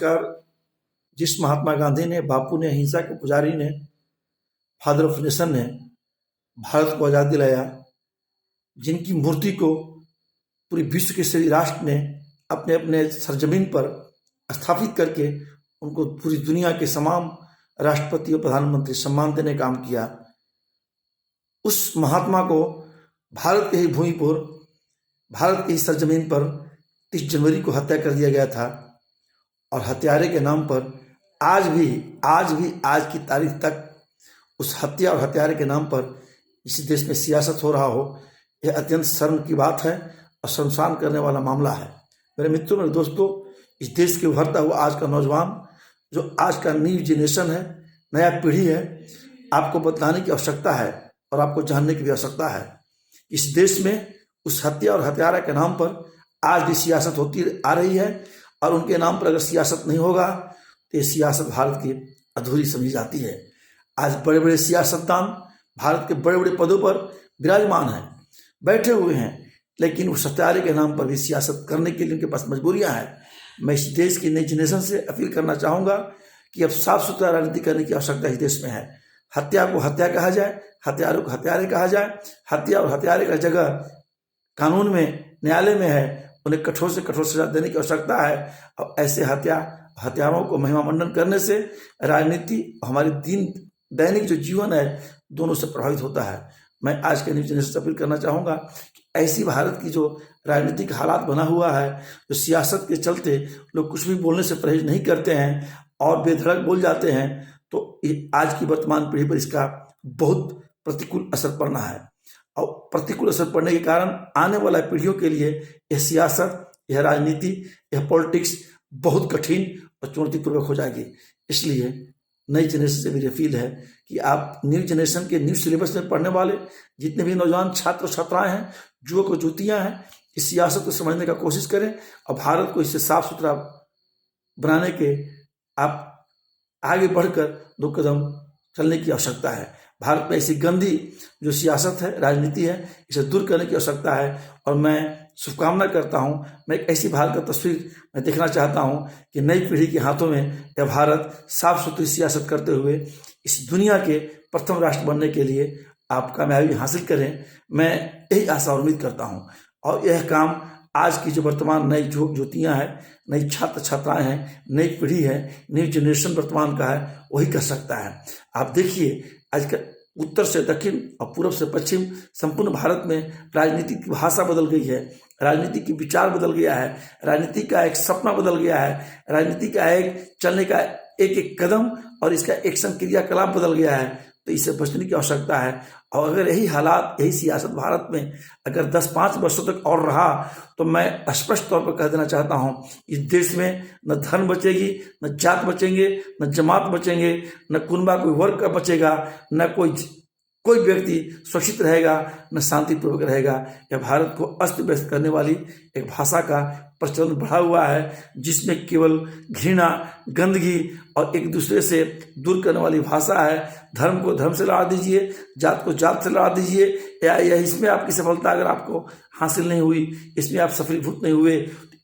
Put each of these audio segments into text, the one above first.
नमस्कार। जिस महात्मा गांधी ने, बापू ने, अहिंसा के पुजारी ने, फादर ऑफ नेशन ने भारत को आज़ाद दिलाया, जिनकी मूर्ति को पूरी विश्व के सभी राष्ट्र ने अपने अपने सरजमीन पर स्थापित करके उनको पूरी दुनिया के तमाम राष्ट्रपति और प्रधानमंत्री सम्मान देने का काम किया, उस महात्मा को भारत के ही भूमि पर, भारत की सरजमीन पर 30 जनवरी को हत्या कर दिया गया था। और हत्यारे के नाम पर आज की तारीख तक उस हत्या और हत्यारे के नाम पर इस देश में सियासत हो रहा हो, यह अत्यंत शर्म की बात है और शर्मसार करने वाला मामला है। मेरे मित्रों, मेरे दोस्तों, इस देश के उभरता हुआ आज का नौजवान, जो आज का न्यू जनरेशन है, नया पीढ़ी है, आपको बताने की आवश्यकता है और आपको जानने की भी आवश्यकता है। इस देश में उस हत्या और हत्यारा के नाम पर आज भी सियासत होती आ रही है और उनके नाम पर अगर सियासत नहीं होगा तो ये सियासत भारत की अधूरी समझी जाती है। आज बड़े बड़े सियासतदान भारत के बड़े बड़े पदों पर विराजमान हैं, बैठे हुए हैं, लेकिन उस हत्यारे के नाम पर भी सियासत करने के लिए उनके पास मजबूरियां हैं। मैं इस देश की नई जनरेशन से अपील करना चाहूँगा कि अब साफ सुथरा राजनीति करने की आवश्यकता इस देश में है। हत्या को हत्या कहा जाए, हत्यारों को हत्यारे कहा जाए। हत्या और हत्यारे का जगह कानून में, न्यायालय में है, उन्हें कठोर से कठोर सजा देने की आवश्यकता है। और ऐसे हत्यारों को महिमा मंडन करने से राजनीति, हमारी दैनिक जो जीवन है, दोनों से प्रभावित होता है। मैं आज के न्यू जनरेशन से अपील करना चाहूँगा कि ऐसी भारत की जो राजनीतिक हालात बना हुआ है, जो सियासत के चलते लोग कुछ भी बोलने से परहेज नहीं करते हैं और बेधड़क बोल जाते हैं, तो आज की वर्तमान पीढ़ी पर इसका बहुत प्रतिकूल असर पड़ना है। और प्रतिकूल असर पड़ने के कारण आने वाला पीढ़ियों के लिए यह सियासत, यह राजनीति, यह पॉलिटिक्स बहुत कठिन और चुनौतीपूर्वक हो जाएगी। इसलिए नई जनरेशन से मेरी अपील है कि आप न्यू जनरेशन के न्यू सिलेबस में पढ़ने वाले जितने भी नौजवान छात्र छात्राएं हैं, युवक और युवतियां हैं, इस सियासत को समझने का कोशिश करें और भारत को इससे साफ सुथरा बनाने के आप आगे बढ़कर 2 कदम चलने की आवश्यकता है। भारत में ऐसी गंदी जो सियासत है, राजनीति है, इसे दूर करने की आवश्यकता है। और मैं शुभकामना करता हूँ, मैं एक ऐसी भारत का तस्वीर मैं देखना चाहता हूँ कि नई पीढ़ी के हाथों में यह भारत साफ सुथरी सियासत करते हुए इस दुनिया के प्रथम राष्ट्र बनने के लिए आप कामयाबी हासिल करें। मैं यही आशा और उम्मीद करता हूँ और यह काम आज की जो वर्तमान नई युवतियाँ हैं, नई छात्र छात्राएं हैं, नई पीढ़ी है, नई जनरेशन वर्तमान का है, वही कर सकता है। आप देखिए, आज का उत्तर से दक्षिण और पूर्व से पश्चिम संपूर्ण भारत में राजनीति की भाषा बदल गई है, राजनीति की विचार बदल गया है, राजनीति का एक सपना बदल गया है, राजनीति का एक चलने का एक एक कदम और इसका एक्शन क्रियाकलाप बदल गया है। तो इससे बचने की आवश्यकता है। और अगर यही हालात, यही सियासत भारत में अगर 10-5 वर्षों तक और रहा तो मैं स्पष्ट तौर पर कह देना चाहता हूँ, इस देश में न धर्म बचेगी, न जात बचेंगे, न जमात बचेंगे, न कुनबा कोई वर्ग का बचेगा, न कोई व्यक्ति सुरक्षित रहेगा, न शांतिपूर्वक रहेगा। यह भारत को अस्त व्यस्त करने वाली एक भाषा का प्रचलन बढ़ा हुआ है, जिसमें केवल घृणा, गंदगी और एक दूसरे से दूर करने वाली भाषा है। धर्म को धर्म से लड़ा दीजिए, जात को जात से लड़ा दीजिए, या इसमें आपकी सफलता अगर आपको हासिल नहीं हुई, इसमें आप सफलीभूत नहीं हुए,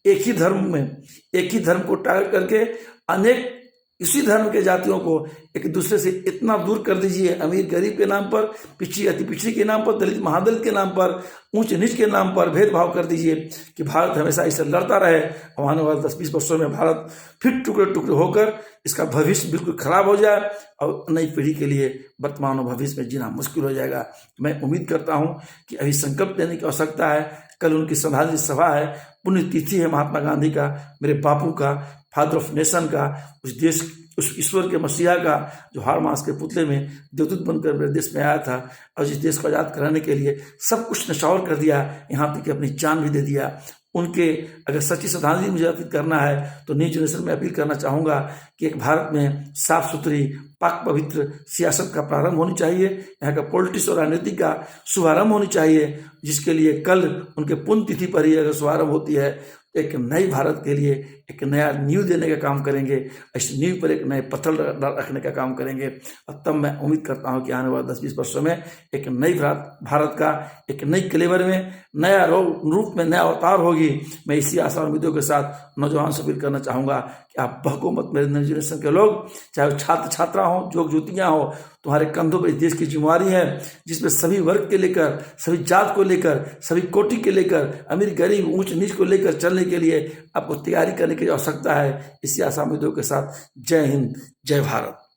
एक ही धर्म को टारगेट करके अनेक इसी धर्म के जातियों को एक दूसरे से इतना दूर कर दीजिए, अमीर गरीब के नाम पर, पिछड़ी अति पिछड़ी के नाम पर, दलित महादलित के नाम पर, ऊंच नीच के नाम पर भेदभाव कर दीजिए कि भारत हमेशा इससे लड़ता रहे। आने वाले 10-20 वर्षों में भारत फिर टुकड़े टुकड़े होकर इसका भविष्य बिल्कुल खराब हो जाए और नई पीढ़ी के लिए वर्तमान और भविष्य में जीना मुश्किल हो जाएगा। मैं उम्मीद करता हूँ कि अभी संकल्प लेने की आवश्यकता है। कल उनकी श्रद्धांजलि सभा है, पुण्यतिथि है महात्मा गांधी का, मेरे बापू का, फादर ऑफ नेशन का, उस देश, उस ईश्वर के मसीहा का, जो हर मास के पुतले में देवदूत बनकर मेरे देश में आया था और इस देश को आज़ाद कराने के लिए सब कुछ नशौर कर दिया, यहाँ तक कि अपनी जान भी दे दिया। उनके अगर सच्ची श्रद्धांजलि मुझे अर्पित करना है तो न्यू जनरेशन में अपील करना चाहूँगा कि एक भारत में साफ सुथरी पाक पवित्र सियासत का प्रारंभ होनी चाहिए, यहाँ का पॉलिटिक्स और राजनीति का शुभारंभ होनी चाहिए, जिसके लिए कल उनके पुण्यतिथि पर ही अगर शुभारंभ होती है, एक नई भारत के लिए एक नया नींव देने का काम करेंगे, इस नींव पर एक नए पत्थर रखने का काम करेंगे। और तब मैं उम्मीद करता हूँ कि आने वाले 10-20 वर्षों में एक नई भारत का एक नई क्लेवर में, नया रूप में, नया अवतार होगी। मैं इसी आशा उम्मीदों के साथ नौजवान से अपील करना चाहूँगा कि आप बहको मत मेरे नई जनरेशन के लोग, चाहे वो छात्र छात्रा हों, जोग ज्योतियाँ हो, तुम्हारे कंधों पर इस देश की जिम्मेवारी है, जिसमें सभी वर्ग के लेकर, सभी जात को लेकर, सभी कोटि के लेकर, अमीर गरीब ऊंच नीच को लेकर चलने के लिए आपको तैयारी करने की आवश्यकता है। इसी आशा उम्मीदों के साथ जय हिंद, जय भारत।